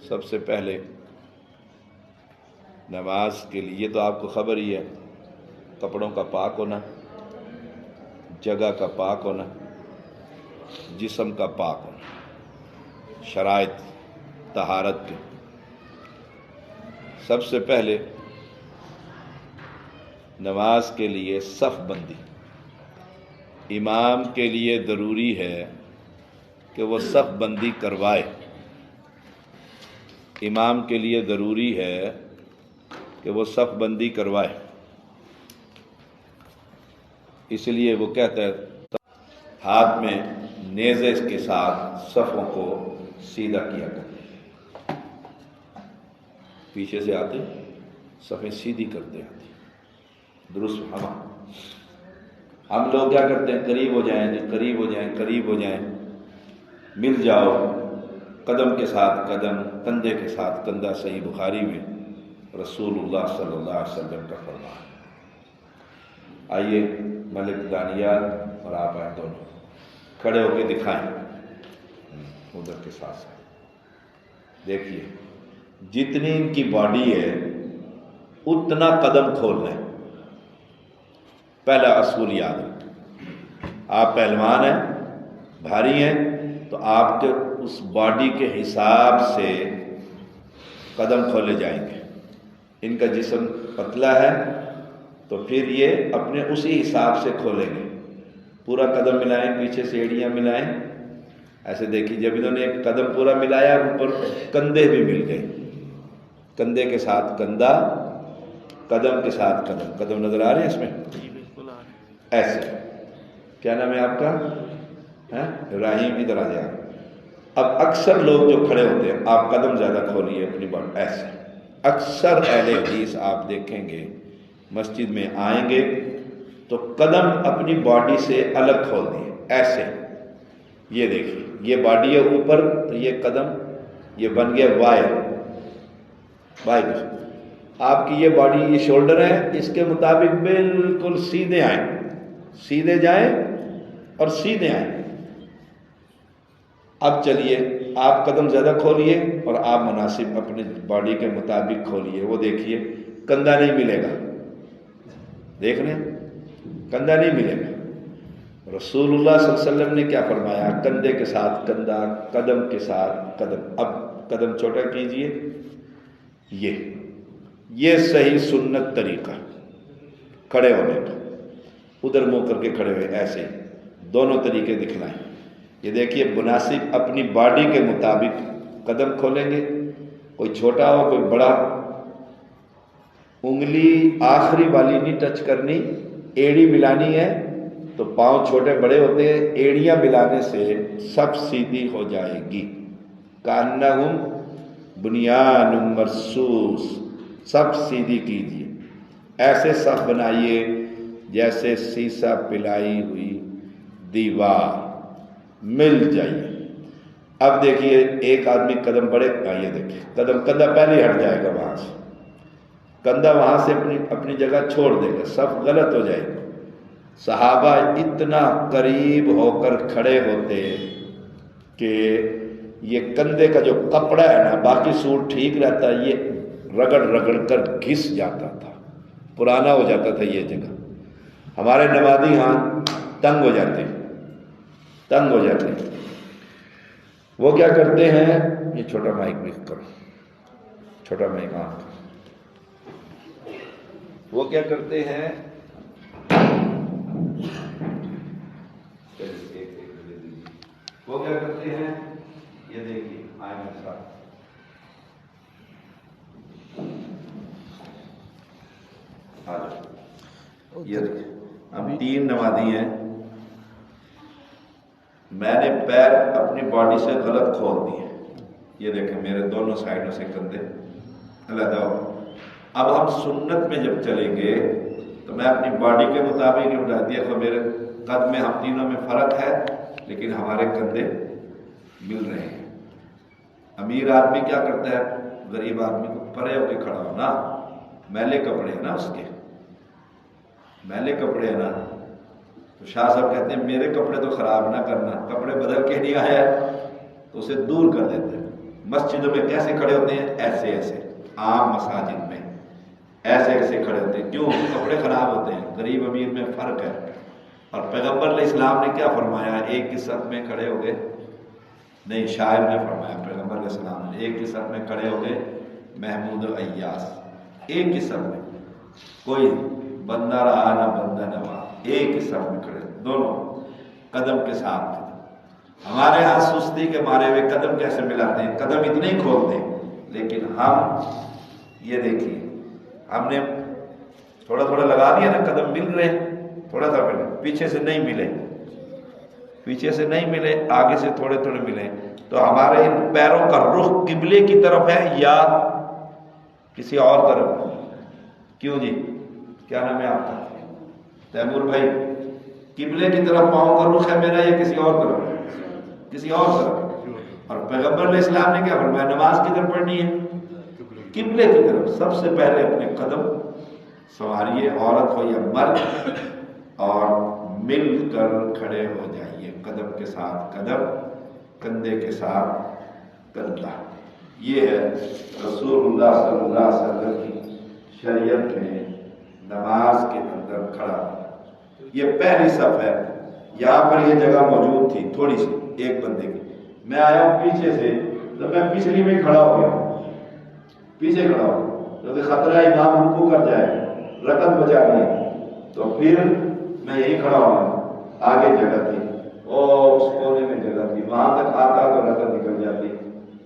سب سے پہلے نماز کے لیے تو آپ کو خبر ہی ہے، کپڑوں کا پاک ہونا، جگہ کا پاک ہونا، جسم کا پاک ہونا، شرائط طہارت کے۔ سب سے پہلے نماز کے لیے صف بندی امام کے لیے ضروری ہے کہ وہ صف بندی کروائے۔ امام کے لیے ضروری ہے کہ وہ صف بندی کروائے، اس لیے وہ کہتا ہے ہاتھ میں نیزے کے ساتھ صفوں کو سیدھا کیا کرتے، پیچھے سے آتے صفیں سیدھی کرتے آتے درست۔ ہم لوگ کیا کرتے ہیں، قریب ہو جائیں جی، قریب ہو جائیں، قریب ہو جائیں، مل جاؤ، قدم کے ساتھ قدم، کندھے کے ساتھ کندھا۔ صحیح بخاری میں رسول اللہ صلی اللہ علیہ وسلم کا فرمان۔ آئیے ملک دانیال اور آپ آئیں، دونوں کھڑے ہو کے دکھائیں ادھر کے ساتھ ساتھ۔ دیکھیے جتنی ان کی باڈی ہے اتنا قدم کھولنا ہے۔ پہلا اصول یاد ہے، آپ پہلوان ہیں، بھاری ہیں، تو آپ کے اس باڈی کے حساب سے قدم کھولے جائیں گے۔ ان کا جسم پتلا ہے تو پھر یہ اپنے اسی حساب سے کھولیں گے، پورا قدم ملائیں، پیچھے سے ایڑیاں ملائیں، ایسے دیکھیے جب انہوں نے ایک قدم پورا ملایا اوپر کندھے بھی مل گئے، کندھے کے ساتھ کندھا، قدم کے ساتھ قدم۔ قدم نظر آ رہے ہیں اس میں؟ ایسے۔ کیا نام ہے آپ کا؟ ابراہیم، ادھر آ جائیں۔ اب اکثر لوگ جو کھڑے ہوتے ہیں، آپ قدم زیادہ کھولیے اپنی باڈی، ایسے۔ اکثر اہل حدیث آپ دیکھیں گے مسجد میں آئیں گے تو قدم اپنی باڈی سے الگ کھول دیے، ایسے۔ یہ دیکھیے یہ باڈی ہے اوپر تو یہ قدم، یہ بن گیا وائر، وائر۔ آپ کی یہ باڈی، یہ شولڈر ہے، اس کے مطابق بالکل سیدھے آئیں، سیدھے جائیں اور سیدھے آئیں۔ اب چلیے آپ قدم زیادہ کھولیے اور آپ مناسب اپنے باڈی کے مطابق کھولیے۔ وہ دیکھیے کندھا نہیں ملے گا، دیکھ رہے ہیں، کندھا نہیں ملے گا۔ رسول اللہ صلی اللہ علیہ وسلم نے کیا فرمایا؟ کندھے کے ساتھ کندھا، قدم کے ساتھ قدم۔ اب قدم چھوٹا کیجئے، یہ صحیح سنت طریقہ کھڑے ہونے کا۔ ادھر منہ کر کے کھڑے ہوئے، ایسے دونوں طریقے دکھلائیں۔ یہ دیکھیے مناسب اپنی باڈی کے مطابق قدم کھولیں گے، کوئی چھوٹا ہو کوئی بڑا، انگلی آخری والی نہیں ٹچ کرنی، ایڑی ملانی ہے تو پاؤں چھوٹے بڑے ہوتے ہیں، ایڑیاں ملانے سے سب سیدھی ہو جائے گی۔ کأنہم بنیان مرصوص، سب سیدھی کیجیے، ایسے صف بنائیے جیسے سیسا پلائی ہوئی دیوار، مل جائیے۔ اب دیکھیے ایک آدمی قدم بڑھے، آئیے دیکھیے قدم، کندھا پہلے ہٹ جائے گا وہاں سے، کندھا وہاں سے اپنی جگہ چھوڑ دے گا، صف غلط ہو جائے گا۔ صحابہ اتنا قریب ہو کر کھڑے ہوتے کہ یہ کندھے کا جو کپڑا ہے نا، باقی سوٹ ٹھیک رہتا، یہ رگڑ رگڑ کر گھس جاتا تھا، پرانا ہو جاتا تھا یہ جگہ۔ ہمارے نمازی ہاں تنگ ہو جاتے، تنگ ہو جاتے۔ وہ کیا کرتے ہیں، یہ چھوٹا مائک بھی کرو، چھوٹا مائک، ہاں۔ وہ کیا کرتے ہیں، وہ کیا کرتے ہیں، یہ دیکھیے آئے میرے ساتھ، یہ دیکھیے ہم 3 نمازی ہیں، میں نے پیر اپنی باڈی سے غلط کھول دیے، یہ دیکھیں میرے دونوں سائڈوں سے کندھے علیحدہ ہو۔ اب ہم سنت میں جب چلیں گے تو میں اپنی باڈی کے مطابق بتا دیا کہ میرے قد میں ہم تینوں میں فرق ہے لیکن ہمارے کندھے مل رہے ہیں۔ امیر آدمی کیا کرتا ہے، غریب آدمی کو پرے ہو کے کھڑا ہونا، میلے کپڑے ہیں نا اس کے، میلے کپڑے ہیں نا، تو شاہ صاحب کہتے ہیں میرے کپڑے تو خراب نہ کرنا، کپڑے بدل کے نہیں آیا تو اسے دور کر دیتے ہیں، مسجدوں میں کیسے کھڑے ہوتے ہیں؟ ایسے ایسے. عام مساجد میں ایسے ایسے کھڑے ہوتے ہیں. کیوں؟ کپڑے خراب ہوتے ہیں. غریب امیر میں فرق ہے. اور پیغمبر علیہ السلام نے کیا فرمایا؟ ایک ہی صف میں کھڑے ہو گئے. نہیں، شاعر نے فرمایا، پیغمبر علیہ السلام نے ایک ہی صف میں کھڑے ہو گئے محمود و ایاس. ایک ہی صف میں، کوئی بندہ رہا نہ بندہ نوا، ایک ہی صف میں کھڑے، دونوں قدم کے ساتھ. ہمارے ہاں سستی کے مارے ہوئے قدم کیسے ملاتے ہیں؟ قدم اتنے ہی کھولتے ہیں. لیکن ہم یہ دیکھیے، ہم نے تھوڑا تھوڑا لگا دیا نا، قدم مل رہے، تھوڑا سا ملے، پیچھے سے نہیں ملے، پیچھے سے نہیں ملے، آگے سے تھوڑے تھوڑے ملے. تو ہمارے ان پیروں کا رخ قبلے کی طرف ہے یا کسی اور طرف؟ کیوں جی، کیا نام ہے آپ کا؟ تیمور بھائی، قبلے کی طرف پاؤں کا رخ ہے میرا یا کسی اور طرف؟ کسی اور طرف. اور پیغمبر علیہ السلام نے کیا فرمایا؟ نماز کدھر پڑھنی ہے؟ قبلے کی طرف. سب سے پہلے اپنے قدم سنوریے، عورت ہو یا مرد، اور مل کر کھڑے ہو جائیے، قدم کے ساتھ قدم، کندھے کے ساتھ کندھا. یہ ہے رسول اللہ صلی اللہ علیہ وسلم کی شریعت میں نماز کے اندر کھڑا. یہ پہلی صف ہے. یہاں پر یہ جگہ موجود تھی تھوڑی سی ایک بندے کی. میں آیا ہوں پیچھے سے، تو میں پچھلی میں کھڑا ہو گیا، پیچھے کھڑا ہو گیا، کیونکہ خطرہ امام رکوع کر جائے، رکعت بچانی ہے. تو پھر میں یہی کھڑا ہوا، آگے جگہ تھی، اور اس کونے میں جگہ تھی، وہاں تک آتا تو رکعت نکل جاتی.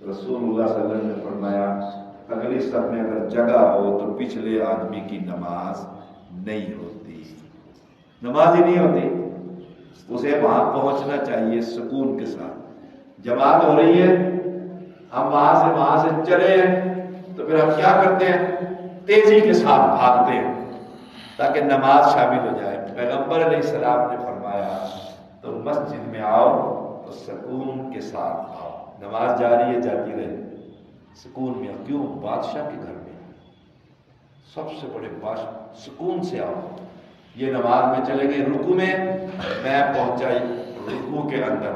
رسول اللہ صلی اللہ علیہ وسلم نے فرمایا اگلی صف میں اگر جگہ ہو تو پچھلے آدمی کی نماز نہیں ہوتی، نماز ہی نہیں ہوتی. اسے وہاں پہنچنا چاہیے سکون کے ساتھ. جماعت ہو رہی ہے، ہم وہاں سے چلے ہیں، تو پھر ہم کیا کرتے ہیں؟ تیزی کے ساتھ بھاگتے ہیں تاکہ نماز شامل ہو جائے. پیغمبر علیہ السلام نے فرمایا تو مسجد میں آؤ تو سکون کے ساتھ آؤ. نماز جاری ہے، جاتی رہے، سکون میں آؤ. کیوں؟ بادشاہ کے گھر میں، سب سے بڑے بادشاہ، سکون سے آؤ. یہ نماز میں چلے گئے رکوع میں پہنچا رکوع کے اندر،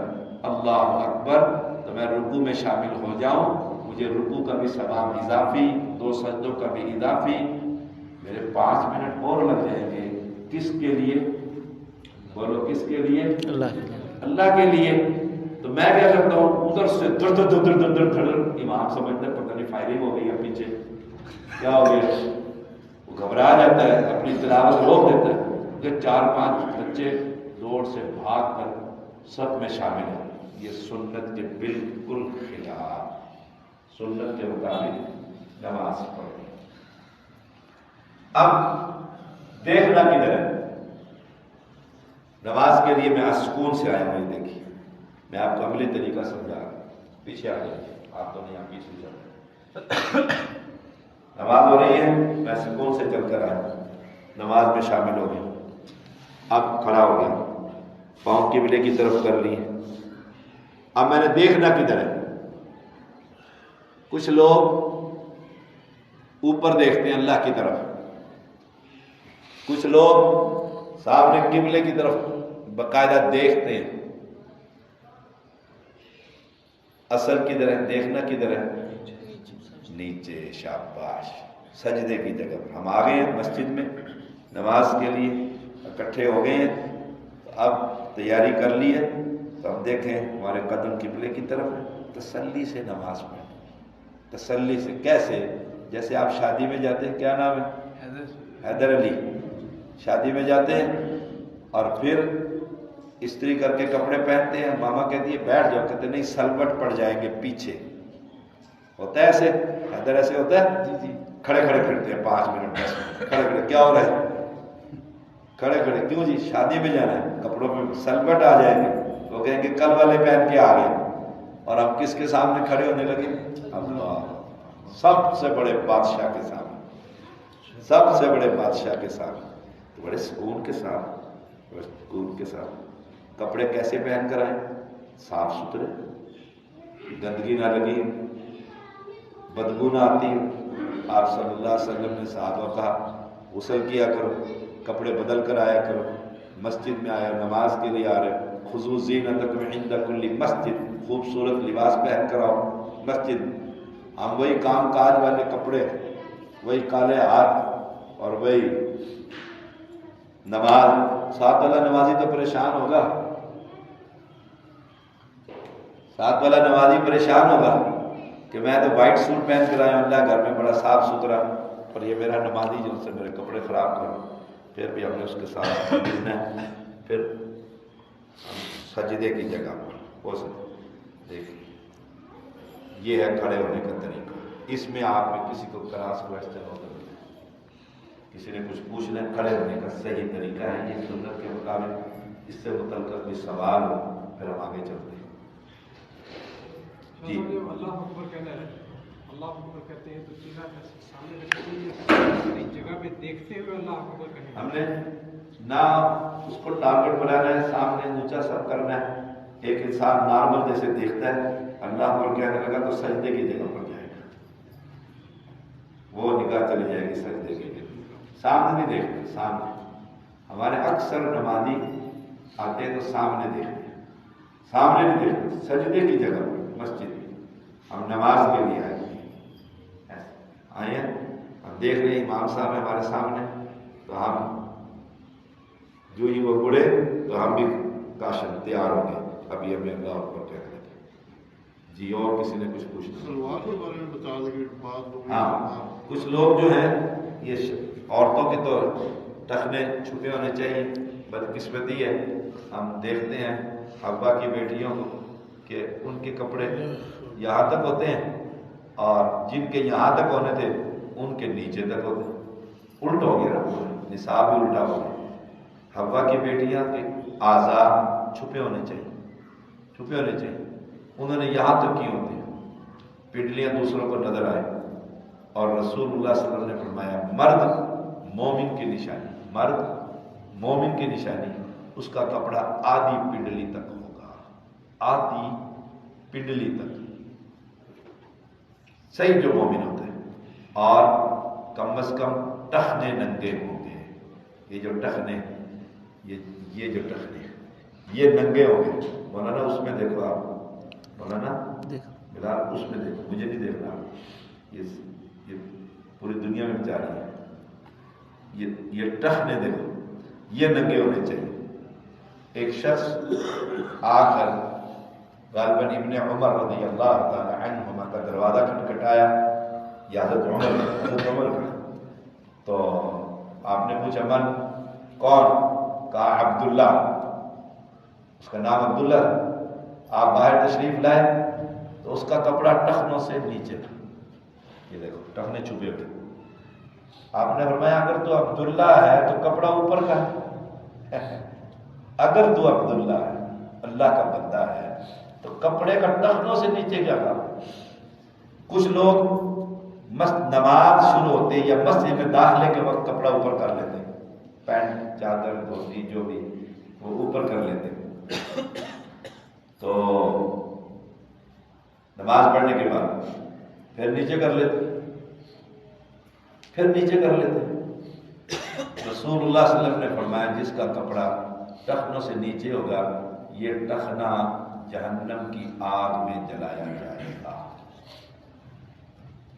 اللہ اکبر، تو میں رکوع میں شامل ہو جاؤں، مجھے رکوع کا بھی ثواب اضافی، 2 سجدوں کا بھی اضافی. میرے 5 منٹ اور لگ جائیں گے. کس کے لیے؟ بولو کس کے لیے؟ اللہ کے لیے. تو میں کیا کرتا ہوں؟ ادھر سے در در در در در در. امام سمجھتا ہے پتہ نہیں فائرنگ ہو گئی ہے پیچھے، کیا ہو گیا؟ وہ گھبرا جاتا ہے، اپنی تلاوت روک دیتا ہے. کہ 4-5 بچے دوڑ سے بھاگ کر سب میں شامل ہیں. یہ سنت کے بالکل خلاف، سنت کے مطابق نماز پڑھیں. اب دیکھنا کدھر ہے؟ نماز کے لیے میں سکون سے آیا ہوں. دیکھیے میں آپ کو عملی طریقہ سمجھا رہا ہوں. پیچھے آ جائیے، آپ تو نہیں، آپ پیچھے جاؤ. نماز ہو رہی ہے، میں سکون سے چل کر آیا، نماز میں شامل ہو گیا. اب کھڑا ہو گیا، پاؤں قبلے کی طرف کر لی. اب میں نے دیکھنا کدھر ہے؟ کچھ لوگ اوپر دیکھتے ہیں اللہ کی طرف، کچھ لوگ سامنے قبلے کی طرف باقاعدہ دیکھتے ہیں. اصل کدھر ہے؟ دیکھنا کدھر ہے؟ نیچے. شاباش، سجدے کی جگہ پر. ہم آ گئے ہیں مسجد میں نماز کے لیے، اکٹھے ہو گئے ہیں. اب تیاری کر لی ہے، تو اب دیکھیں ہمارے قدم قبلے کی طرف ہے. تسلی سے نماز پڑھیں، تسلی سے. کیسے؟ جیسے آپ شادی میں جاتے ہیں، کیا نام ہے؟ حیدر علی. شادی میں جاتے ہیں اور پھر استری کر کے کپڑے پہنتے ہیں، ماما کہتی ہے بیٹھ جاؤ، کہتے نہیں سلوٹ پڑ جائیں گے پیچھے. ہوتا ہے ایسے؟ حیدر ایسے ہوتا ہے؟ جی جی. کھڑے کھڑے پھرتے ہیں 5 منٹ 10 منٹ کھڑے کھڑے. کیا ہو رہا ہے؟ کھڑے کھڑے. کیوں جی؟ شادی میں جانا ہے، کپڑوں میں سلوٹ آ جائیں گے. وہ کہیں گے کل والے پہن کے آ گئے، اور ہم کس کے سامنے کھڑے ہونے لگے؟ اللہ، سب سے بڑے بادشاہ کے سامنے، سب سے بڑے بادشاہ کے سامنے. تو بڑے سکون کے ساتھ، بڑے سکون کے ساتھ. کپڑے کیسے پہن کر آئیں؟ صاف ستھرے، گندگی نہ لگی، بدبو نہ آتی. آپ صلی اللہ علیہ وسلم نے صحابہ کہا غسل کیا کرو، کپڑے بدل کر آیا کرو. مسجد میں آیا، نماز کے لیے آ رہے، خذوا زینتکم عند کل مسجد، خوبصورت لباس پہن کر آؤ مسجد۔ ہم وہی کام کاج والے کپڑے، وہی کالے ہاتھ اور وہی نماز، ساتھ والا نمازی تو پریشان ہوگا، ساتھ والا نمازی پریشان ہوگا کہ میں تو وائٹ سوٹ پہن کر آیا ہوں اللہ گھر میں بڑا صاف ستھرا، اور یہ میرا نمازی جو سے میرے کپڑے خراب کرو۔ پھر بھی ہم نے اس کے ساتھ ملنا ہے، پھر سجدے کی جگہ پر ہو سکے۔ دیکھیں یہ ہے کھڑے ہونے کا طریقہ، اس میں آپ میں کسی کو کراس کوشچن ہو تو کسی نے کچھ پوچھنا، کھڑے ہونے کا صحیح طریقہ ہے یہ سنت کے مطابق۔ اس سے متعلق کوئی سوال ہو پھر ہم آگے چلتے ہیں۔ جی اللہ اکبر کہنا ہے، اللہ اکبر کہتے ہیں تو چیزیں سامنے جگہ پہ دیکھتے ہوئے اللہ اکبر کہنا ہے۔ ہم نے نہ اس کو ٹارگٹ بنانا ہے، سامنے اونچا سب کرنا ہے۔ ایک انسان نارمل جیسے دیکھتا ہے اللہ اکبر کہنے لگا تو سجدے کی جگہ پر جائے گا، وہ نگاہ چلی جائے گی سجدے کی جگہ، سامنے نہیں دیکھتے۔ سامنے ہمارے اکثر نمازی آتے ہیں تو سامنے دیکھتے ہیں، سامنے نہیں دیکھتے، سجدے کی جگہ پر مسجد ہم نماز کے لیے آئے ہیں، ہم دیکھ رہے ہیں امام صاحب ہمارے سامنے، تو ہم جو ہی وہ اڑے تو ہم بھی کاشن تیار ہو گئے، ابھی ہمیں اللہ اکبر کہہ رہے تھے۔ جی اور کسی نے کچھ پوچھنا؟ سلوار کے بارے میں بتا دیں کہ بعض لوگ، ہاں کچھ لوگ جو ہیں یہ عورتوں کے تو ٹخنے چھپے ہونے چاہیے، بدقسمتی ہے ہم دیکھتے ہیں ابا کی بیٹیوں کو کہ ان کے کپڑے یہاں تک ہوتے ہیں اور جن کے یہاں تک ہونے تھے ان کے نیچے تک ہوتے ہیں، الٹ ہو گیا، نصاب بھی الٹا ہو گیا۔ حوا کی بیٹیاں کے اعضاء چھپے ہونے چاہیے، چھپے ہونے چاہیے، انہوں نے یہاں تک کی ہوتی ہیں، پنڈلیاں دوسروں کو نظر آئے، اور رسول اللہ صلی اللہ علیہ وسلم نے فرمایا مرد مومن کی نشانی، مرد مومن کی نشانی اس کا کپڑا آدھی پنڈلی تک ہوگا، آدھی پنڈلی تک، صحیح جو مومن ہوتے ہیں، اور کم از کم ٹخنے ننگے ہوں گے، یہ جو ٹخنے، یہ جو ٹخنے یہ ننگے ہوں گے۔ مولانا اس میں دیکھو آپ، مولانا بلال اس میں دیکھو، مجھے نہیں دیکھنا، یہ پوری دنیا میں جا رہی ہے، یہ ٹخنے دیکھو، یہ ننگے ہونے چاہیے۔ ایک شخص آ کر غالباً ابن عمر رضی اللہ تعالی عنہما کا دروازہ کھٹکھٹایا، یا حضرت عمر کا، تو آپ نے پوچھا من کون؟ کہا عبداللہ، اس کا نام عبداللہ۔ آپ باہر تشریف لائے تو اس کا کپڑا ٹخنوں سے نیچے تھا، یہ دیکھو ٹخنے چھپے ہوئے۔ آپ نے فرمایا اگر تو عبداللہ ہے تو کپڑا اوپر کا ہے، اگر تو عبداللہ ہے، اللہ کا بندہ ہے، تو کپڑے کا ٹخنوں سے نیچے کیا کام؟ کچھ لوگ نماز شروع ہوتے یا مسجد میں داخلے کے وقت کپڑا اوپر کر لیتے، پینٹ چادر دھوتی جو بھی وہ اوپر کر لیتے، تو نماز پڑھنے کے بعد پھر نیچے کر لیتے، پھر نیچے کر لیتے۔ رسول اللہ صلی اللہ علیہ وسلم نے فرمایا جس کا کپڑا ٹخنوں سے نیچے ہوگا یہ ٹخنا جہنم کی آگ میں جلایا جائے گا،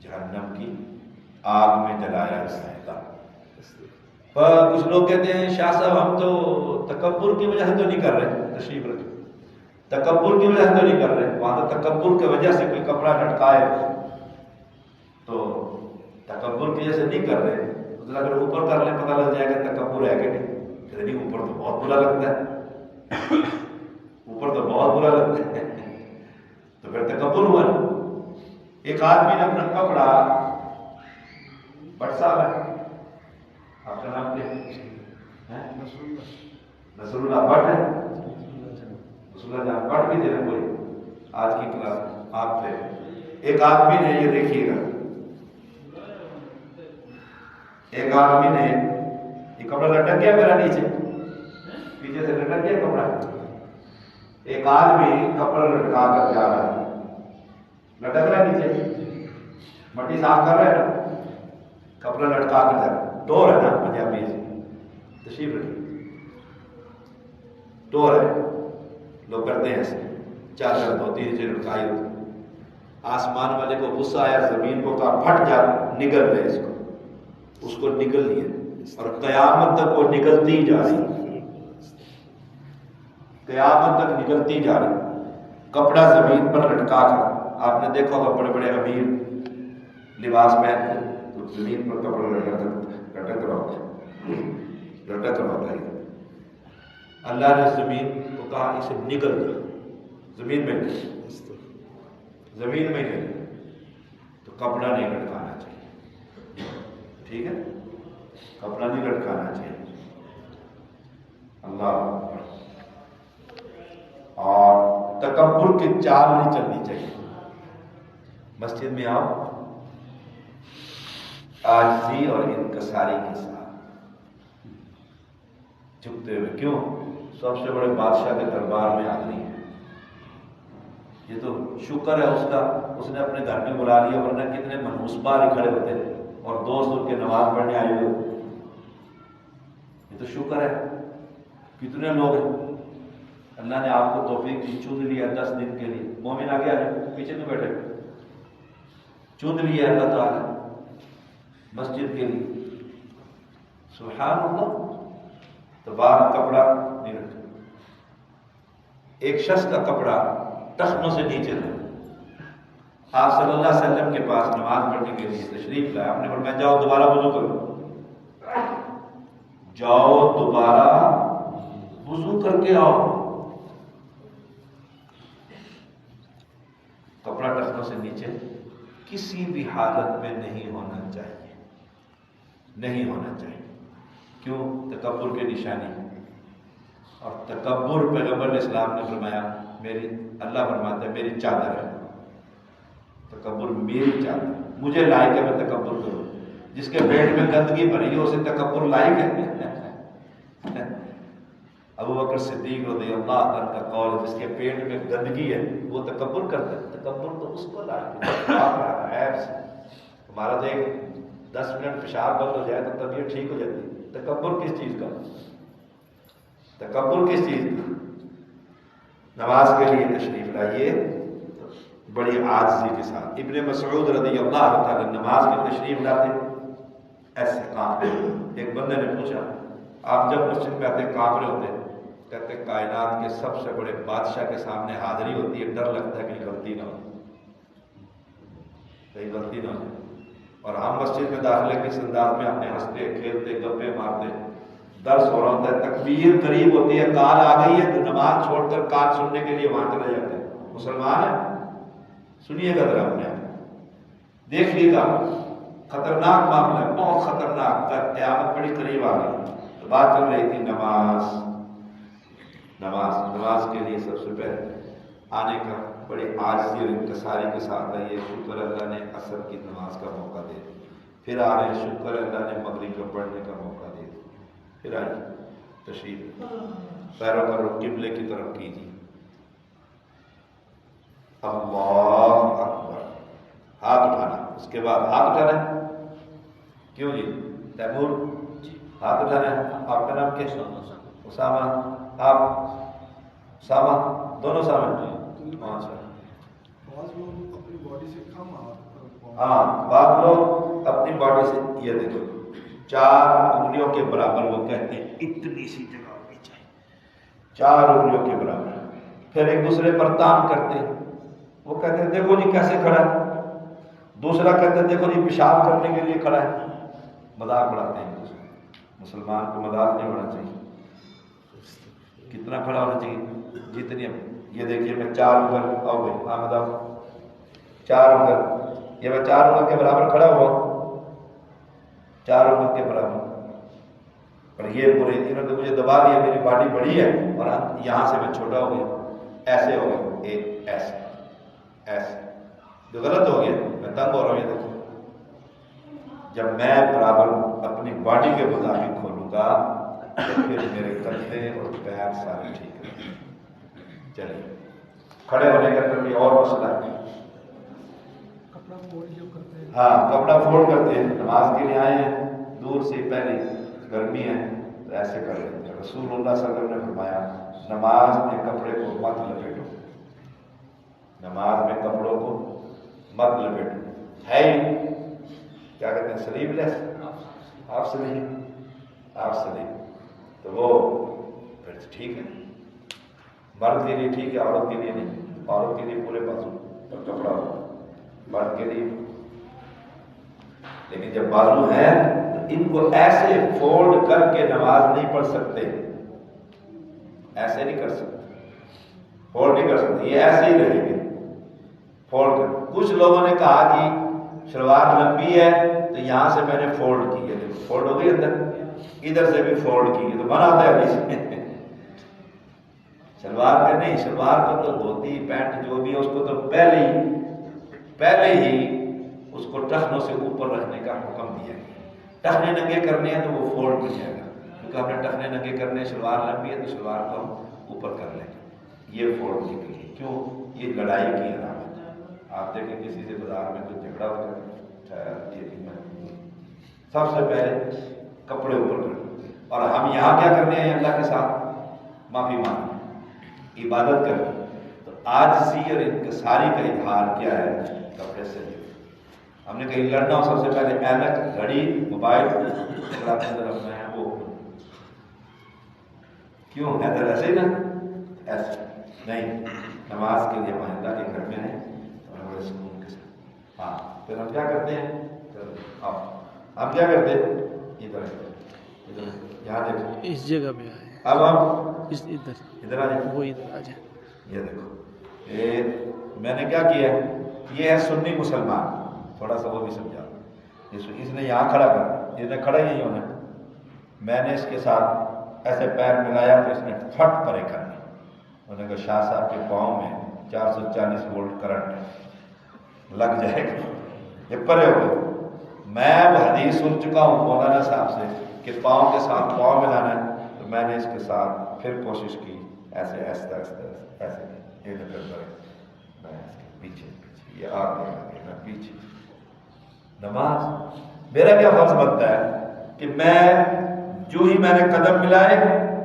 جہنم کی آگ میں جلایا جائے گا۔ کچھ لوگ کہتے ہیں شاہ صاحب ہم تو تکبر کی وجہ سے تو نہیں کر رہے، تشریف رکھیں، تکبر کی وجہ سے تو نہیں کر رہے، وہاں تو تکبر کی وجہ سے کوئی کپڑا لٹکائے تو تکبر کی وجہ سے نہیں کر رہے، اگر اوپر کر لیں پتہ لگ جائے گا تکبر ہے کہ نہیں، کہ نہیں اوپر تو بہت برا لگتا ہے، اوپر تو بہت برا لگتا ہے، تو پھر تکبر ہوا نا۔ ایک آدمی نے اپنا کپڑا، بٹ صاحب ہے آپ کا نام کیا ہے؟ نصر اللہ بٹ ہے، نصر اللہ جان بٹ بھی دے رہے کوئی آج کی کلاس آپ تھے۔ ایک آدمی نے یہ دیکھیے گا، ایک آدمی نے یہ کپڑا لٹک گیا میرا نیچے، پیچھے سے لٹک گیا کپڑا، ایک آدمی کپڑا لٹکا کر جا رہا ہے، لٹک رہا ہے نیچے، مٹی صاف کر رہا ہے نا، کپڑا لٹکا کر جا رہا ہے، ٹور ہے نا پنجابی سے، تشریف رکھیے، ٹور ہے، لوگ کرتے ہیں ایسے، چادر دھوتی نیچے لٹکائی ہوتی، آسمان والے کو غصہ آیا، زمین کو کہا پھٹ جا، نگل لے اس کو نگل لیا، اور قیامت تک وہ نگلتی جا رہی، قیامت تک نگلتی جا رہی، کپڑا زمین پر لٹکا کر۔ آپ نے دیکھا ہوگا بڑے بڑے امیر لباس پہنتے تو زمین پر کپڑا لٹک رہا ہوتا ہے۔ اللہ نے زمین کو کہا اسے نگل دو، زمین میں نہیں، تو کپڑا نہیں لٹکانا چاہیے، ٹھیک ہے، کپڑا نہیں لٹکانا چاہیے۔ اللہ اکبر۔ اور تکبر کی چال نہیں چلنی چاہیے۔ مسجد میں آؤ عاجزی اور انکساری کے ساتھ، جھکتے ہوئے، کیوں؟ سب سے بڑے بادشاہ کے دربار میں آدمی ہے، یہ تو شکر ہے اس کا، اس نے اپنے گھر میں بلا لیا، ورنہ کتنے منحوس باہر کھڑے ہوتے اور دوست ان کے نماز پڑھنے آئے ہوئے۔ یہ تو شکر ہے، کتنے لوگ ہیں اللہ نے آپ کو توفیق دی، چن لیا 10 دن کے لیے۔ مومن آگے آ جائے، پیچھے میں بیٹھے، چن لیا اللہ تعالیٰ مسجد کے لیے، سبحان اللہ۔ تو باہر کپڑا نہیں رکھا، ایک شخص کا کپڑا ٹخنوں سے نیچے تھا، آپ صلی اللہ علیہ وسلم کے پاس نماز پڑھنے کے لیے تشریف لائے، آپ نے فرمایا جاؤ دوبارہ وضو کرو، جاؤ دوبارہ وضو کر کے آؤ۔ کپڑا ٹخنوں سے نیچے کسی بھی حالت میں نہیں ہونا چاہیے، نہیں ہونا چاہیے، کیوں؟ تکبر کی نشانی، اور تکبر پیغمبر اسلام نے فرمایا، میری اللہ فرماتا ہے میری چادر ہے، تکبر میری چادر، مجھے لائق ہے میں تکبر کروں۔ جس کے پیٹ میں گندگی بھری ہو اسے تکبر لائق ہے؟ ابو بکر صدیق رضی اللہ عنہ کا قول، جس کے پیٹ میں گندگی ہے وہ تکبر کرتا ہے، تکبر تو اس کو لائق ہے، عیب سے۔ ہمارا تو ایک 10 منٹ پیشاب بند ہو جائے تو طبیعت ٹھیک ہو جاتی ہے، تکبر کس چیز کا؟ تکبر کس چیز کا؟ نماز کے لیے تشریف لائیے بڑی عاجزی کے ساتھ۔ ابن مسعود رضی اللہ تعالی نماز میں تشریف لاتے ایسے کانپ رہے۔ ایک بندے نے پوچھا آپ جب مسجد میں آتے کانپ رہے ہوتے؟ کہتے کائنات کے سب سے بڑے بادشاہ کے سامنے حاضری ہوتی ہے، ڈر لگتا ہے کہیں غلطی نہ ہو، کہیں غلطی نہ ہو۔ اور ہم مسجد میں داخلے کس انداز میں اپنے ہنستے کھیلتے گپے مارتے، درس ہو رہا ہوتا ہے، تکبیر قریب ہوتی ہے، کال آ گئی ہے تو نماز چھوڑ کر کال سننے کے لیے وہاں چلے جاتے ہیں۔ مسلمان ہیں، سنیے گا ذرا اپنے آپ، دیکھیے گا، خطرناک معاملہ ہے، بہت خطرناک، قیامت بڑی قریب آ گئی۔ تو بات چل رہی تھی نماز کے لیے سب سے پہلے آنے کا بڑی عاجزی اور انکساری کے ساتھ آئیے۔ شکر اللہ نے عصر کی نماز کا موقع دے دیا، پھر آ رہے ہیں، شکر اللہ نے مغرب کا پڑھنے کا موقع دے دیا، پھر آئیے تشریف، پیروں کا رخ قبلے کی طرف کیجیے، اللہ اکبر، ہاتھ اٹھانا، اس کے بعد ہاتھ اٹھانا ہے، کیوں جی تیمور ہاتھ اٹھانا ہے؟ آپ کا نام کیا؟ اسامہ، آپ اسامہ، دونوں اسامہ؟ ہاں، بعض لوگ اپنی باڈی سے یہ دیکھو 4 انگلیوں کے برابر، وہ کہتے ہیں اتنی سی جگہ ہونی چاہیے، 4 انگلیوں کے برابر، پھر ایک دوسرے پر تان کرتے ہیں، وہ کہتے ہیں دیکھو جی کیسے کھڑا ہے، دوسرا کہتے ہیں دیکھو جی پیشاب کرنے کے لیے کھڑا ہے، مذاق اڑاتے ہیں۔ مسلمان کو مذاق نہیں ہونا چاہیے، کتنا کھڑا ہونا چاہیے؟ جتنی، یہ دیکھیے میں 4 انگل، آؤ بھائی آمد آؤ، 4 انگل، یہ میں 4 انگل کے برابر کھڑا ہوا، 4 انگل کے برابر، اور یہ پورے انہوں نے مجھے دبا دیا، میری باڈی بڑی ہے اور یہاں سے میں چھوٹا ہو گیا، ایسے ہو گیا، ایک ایسے ایسے، جو غلط ہو گیا، میں تنگ ہو رہا ہوں۔ یہ دیکھو جب میں برابر اپنی باڈی کے مطابق کھولوں گا تو پھر میرے کندھے اور پیر سارے ٹھیک ہیں۔ چلیے کھڑے ہونے کا کوئی اور مسئلہ ہے؟ کپڑا فوڑ جو کرتے ہیں، ہاں کپڑا فوڑ کرتے ہیں، نماز کے لیے آئے ہیں، دور سے پہلے گرمی ہے تو ایسے کریں۔ رسول اللہ صلی اللہ علیہ وسلم نے فرمایا نماز میں کپڑے کو مت لپیٹو، نماز میں کپڑوں کو مت لپیٹو، ہے ہی کیا کہتے ہیں سلیپ لیس، آپ سلیپ تو وہ پھر ٹھیک ہے، مرد کے لیے ٹھیک ہے، عورت کے لیے نہیں، عورت کے لیے پورے بازو پر کپڑا ہو، مرد کے لیے۔ لیکن جب بازو ہے تو ان کو ایسے فولڈ کر کے نماز نہیں پڑھ سکتے، ایسے نہیں کر سکتے، فولڈ نہیں کر سکتے، یہ ایسے ہی رہیں گے فولڈ کر۔ کچھ لوگوں نے کہا کہ شلوار لمبی ہے تو یہاں سے میں نے فولڈ کی ہے، فولڈ ہو گئی اندر، ادھر سے بھی فولڈ کی ہے تو بنا آتا ہے حدیث میں۔ شلوار کا نہیں، شلوار کو تو دھوتی پینٹ جو بھی ہے اس کو تو پہلے ہی اس کو ٹخنوں سے اوپر رکھنے کا حکم دیا ہے۔ ٹخنے ننگے کرنے ہیں تو وہ فولڈ نہیں جائے گا، کیونکہ ہم نے ٹخنے ننگے کرنے، شلوار لمبی ہے تو شلوار کو ہم اوپر کر لیں گے، یہ فولڈ کی گئی ہے۔ کیوں؟ یہ لڑائی کی علامت ہے۔ آپ دیکھیں کسی سے بازار میں کوئی جھگڑا ہو جائے، سب سے پہلے کپڑے اوپر کر، اور ہم یہاں کیا کرنے ہیں اللہ کے ساتھ معافی مانگیں، عبادت کریں، تو عاجزی اور انکساری کا اظہار کیا ہے؟ کپڑے سے۔ ہم نے کہیں لڑنا ہو سب سے پہلے اینک، گھڑی، موبائل رکھنا ہے، وہ کیوں ہے تو ایسے ہی نا، ایسے نہیں، نماز کے لیے ہم اللہ کے گھر میں ہیں اور بڑے سکون کے ساتھ۔ ہاں پھر ہم کیا کرتے ہیں؟ ہم کیا کرتے ہیں؟ ادھر یہاں دیکھو، اس جگہ پہ آئے، اب ہم ادھر آ جائیں، وہ ادھر آ جائیں۔ یہ دیکھو میں نے کیا کیا، یہ ہے سنی مسلمان، تھوڑا سا وہ بھی سمجھا، اس نے یہاں کھڑا کر، اس نے کھڑا ہی نہیں ہونا، میں نے اس کے ساتھ ایسے پیر ملایا تو اس نے پھٹ پرے کرنے، انہوں نے کہا شاہ صاحب کے پاؤں میں 440 وولٹ کرنٹ لگ جائے گا، یہ پرے ہو گئے۔ میں وہ حدیث سن چکا ہوں مولانا صاحب سے کہ پاؤں کے ساتھ پاؤں ملانا ہے، تو میں نے اس کے ساتھ پھر کوشش کی، ایسے ایسے ایسے یہ نکل پڑے، میں پیچھے یہ آگے میں پیچھے۔ نماز میرا کیا فرض بنتا ہے کہ میں جو ہی میں نے قدم ملائے،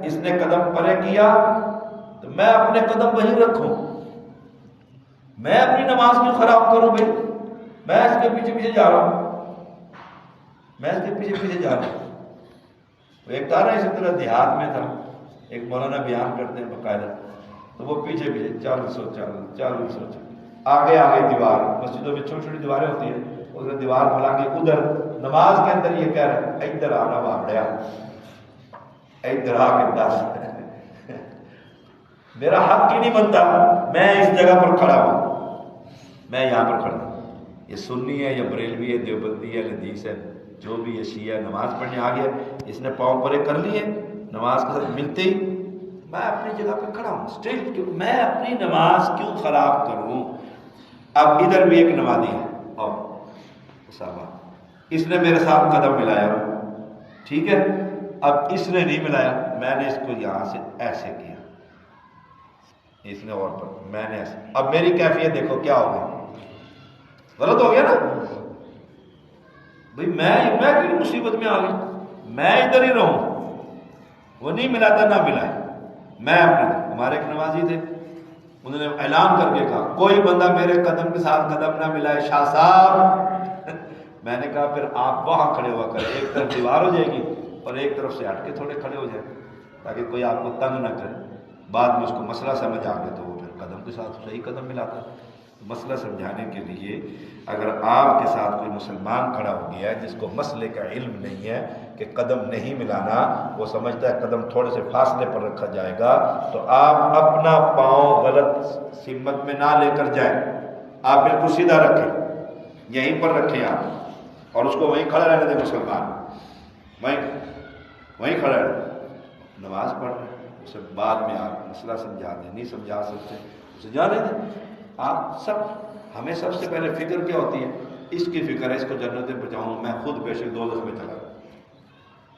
اس نے قدم پرے کیا تو میں اپنے قدم وہیں رکھوں، میں اپنی نماز کیوں خراب کروں بھائی؟ میں اس کے پیچھے پیچھے جا رہا ہوں، میں اس کے پیچھے پیچھے جا رہا ہوں۔ ایک تارا اسی طرح دیہات میں تھا، ایک مولانا بیان کرتے ہیں باقاعدہ، تو وہ پیچھے پیچھے 440 آگے دیوار، مسجدوں میں چھوٹی چھوٹی دیواریں ہوتی ہیں، اس نے دیوار پھیلا کے ادھر نماز کے اندر یہ کہہ رہا ہے ادھر آنا بابڑیا، ادھر آ کے دس، میرا حق ہی نہیں بنتا، میں اس جگہ پر کھڑا ہوں، میں یہاں پر کھڑا ہوں۔ یہ سنی ہے یا بریلوی ہے، دیوبندی ہے، حدیث ہے، جو بھی یہ شیعہ نماز پڑھنے آ گیا، اس نے پاؤں پرے کر لیے، نماز کے ساتھ ملتے ہی میں اپنی جگہ پہ کھڑا ہوں اسٹیل، میں اپنی نماز کیوں خراب کروں؟ اب ادھر بھی ایک نمازی ہے اور اسامہ، اس نے میرے ساتھ قدم ملایا، ٹھیک ہے، اب اس نے نہیں ملایا، میں نے اس کو یہاں سے ایسے کیا، اس نے اور پر، میں نے ایسے، اب میری کیفیت دیکھو کیا ہو گئی، غلط ہو گیا نا بھائی، میں کیوں مصیبت میں آ گئی، میں ادھر ہی رہوں، وہ نہیں ملاتا نہ ملائے، میں اپنے، ہمارے ایک نمازی تھے، انہوں نے اعلان کر کے کہا کوئی بندہ میرے قدم کے ساتھ قدم نہ ملائے شاہ صاحب، میں نے کہا پھر آپ وہاں کھڑے ہوا کریں، ایک طرف دیوار ہو جائے گی اور ایک طرف سے ہٹ کے تھوڑے کھڑے ہو جائیں تاکہ کوئی آپ کو تنگ نہ کرے، بعد میں اس کو مسئلہ سمجھ آ گیا تو وہ پھر قدم کے ساتھ صحیح قدم ملاتا۔ مسئلہ سمجھانے کے لیے اگر آپ کے ساتھ کوئی مسلمان کھڑا ہو گیا ہے جس کو مسئلے کا علم نہیں ہے کہ قدم نہیں ملانا، وہ سمجھتا ہے قدم تھوڑے سے فاصلے پر رکھا جائے گا، تو آپ اپنا پاؤں غلط سمت میں نہ لے کر جائیں، آپ بالکل سیدھا رکھیں، یہیں پر رکھیں آپ، اور اس کو وہیں کھڑا رہنے دیں، مسلمان وہیں کھڑا رہے، نماز پڑھ رہے ہیں، اسے بعد میں آپ مسئلہ سمجھا دیں، نہیں سمجھا سکتے اسے جانے دیں۔ آپ سب، ہمیں سب سے پہلے فکر کیا ہوتی ہے؟ اس کی فکر ہے اس کو جنت میں پہنچاؤں، میں خود بے شک دوزخ میں چلا جاؤں۔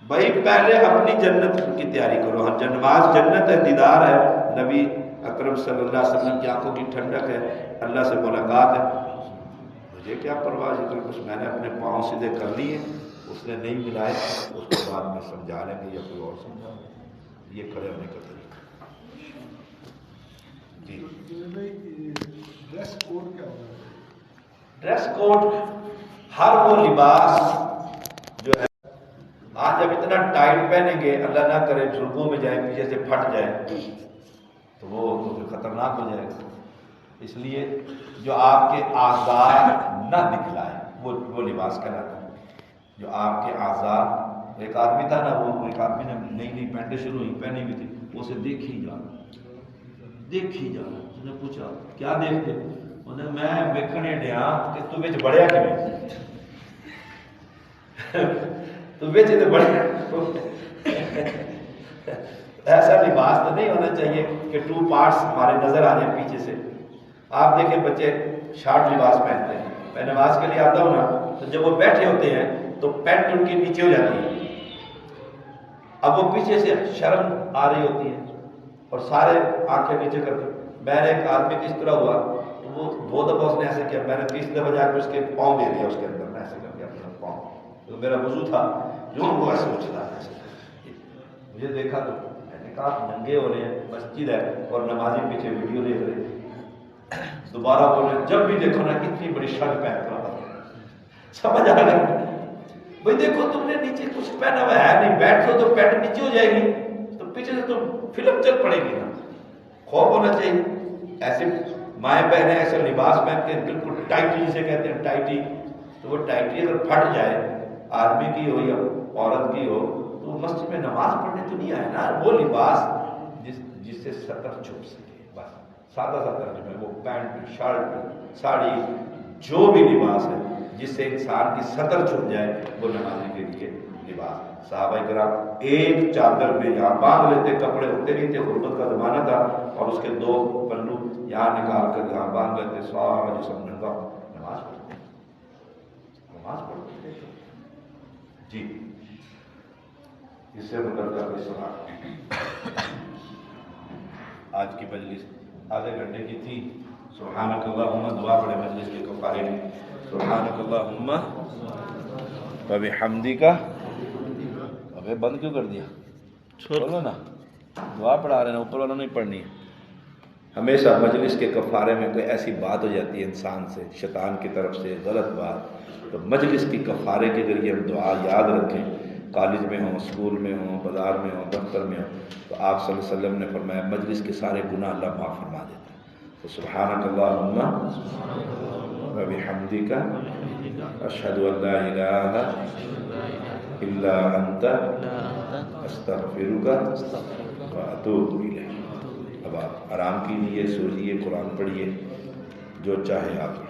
بھائی پہلے اپنی جنت کی تیاری کرو، ہم نماز جنت ہے، دیدار ہے، نبی اکرم صلی اللہ علیہ وسلم کی آنکھوں کی ٹھنڈک ہے، اللہ سے ملاقات ہے، مجھے کیا پرواہ ہے، کچھ میں نے اپنے پاؤں سیدھے کر لیے، اس نے نہیں ملائے، اس کے بعد میں سمجھا لیں گے یا کوئی اور سمجھا، یہ کھڑے ہونے کا طریقہ۔ جی ڈریس کوڈ کیا ہوگا؟ ڈریس کوڈ ہر وہ لباس جو ہے آج جب اتنا ٹائٹ پہنیں گے اللہ نہ کرے جھلکوں میں جائیں پیچھے سے پھٹ جائے تو وہ تو پھر خطرناک ہو جائے گا. اس لیے جو آپ کے اعضاء نہ دکھلائے وہ لباس کہلاتا ہے. جو آپ کے اعضاء، ایک آدمی تھا نا، وہ ایک آدمی نے نئی نئی پینٹیں شروع ہوئی پہنی ہوئی تھی، وہ اسے دیکھی جا اس نے پوچھا کیا دیکھتے؟ انہیں میں ویکھنے ڈیا کہ تو بچ بڑھیا کیوں تو بچ تو بڑھیا. ایسا لباس تو نہیں ہونا چاہیے کہ 2 پارٹس ہمارے نظر آ جائیں پیچھے سے. آپ دیکھیں بچے شارٹ لباس پہنتے ہیں، میں نماز کے لیے آتا ہوں نا، تو جب وہ بیٹھے ہوتے ہیں تو پینٹ ان کے نیچے ہو جاتی ہے. اب وہ پیچھے سے شرم آ رہی ہوتی ہے اور سارے آنکھیں نیچے کر کے. میں نے ایک آدمی کی اس طرح ہوا تو وہ 2 دفعہ اس نے ایسے کیا، میں نے 30 دفعہ جا کے اس کے پاؤں دے دیا اس کے اندر، میں ایسے کر کے اپنا پاؤں، تو میرا وضو تھا جو وہ ایسے اچھلا مجھے دیکھا تو میں نے کہا آپ ننگے ہو رہے ہیں، مسجد ہے اور نمازی پیچھے ویڈیو دیکھ رہے ہیں. دوبارہ بولے جب بھی دیکھو نا اتنی بڑی شرٹ پہن کر سمجھ آ گیا بھائی دیکھو تم نے نیچے کچھ پہنا ہوا ہے نہیں، بیٹھو تو پینٹ نیچے ہو جائے گی تو پیچھے سے تو فلم چل پڑے گی نا. خوف ہونا چاہیے. ایسے مائیں بہنیں ایسے لباس پہن کے بالکل ٹائٹی جسے کہتے ہیں ٹائٹی، تو وہ ٹائٹی اگر پھٹ جائے آدمی کی ہو یا عورت کی ہو تو مسجد میں نماز پڑھنے تو نہیں آئے نا. وہ لباس جس سے سطر چھپ سکے، بس سادہ ترجمہ ہے. وہ پینٹ، شرٹ، ساڑی، جو بھی لباس ہے جس سے انسان کی سطر چھپ جائے وہ نمازی کے لیے لباس. صحابہ کرام ایک چادر میں یہاں باندھ لیتے، کپڑے ہوتے نہیں تھے، غربت کا زمانہ تھا، اور اس کے 2 پلو یہاں نکال کر یہاں باندھ لیتے، سارا جسم ننگا نماز پڑھتے تھے. جی اس سے متعلقہ کوئی سوال؟ آج کی مجلس آدھے گھنٹے کی تھی. سبحانک اللہم، دعا پڑھے مجلس کے کفارے میں. سبحانک اللہم وبحمدک. ابے بند کیوں کر دیا؟ بولو نا، دعا پڑھا رہے ہیں، اوپر والا نہیں پڑھنی ہے. ہمیشہ مجلس کے کفارے میں کوئی ایسی بات ہو جاتی ہے انسان سے، شیطان کی طرف سے غلط بات، تو مجلس کی کفارے کے ذریعے ہم دعا یاد رکھیں. کالج میں ہوں، اسکول میں ہوں، بازار میں ہوں، دفتر میں ہوں، تو آپ صلی اللہ علیہ وسلم نے فرمایا مجلس کے سارے گناہ اللہ معاف فرما دیتا ہے. تو سبحانک اللہم وبحمدک اشہد ان لا الہ الا انت استغفرک واتوب الیک. اب آپ آرام کیجیے، سوئیے، قرآن پڑھیے، جو چاہے آپ.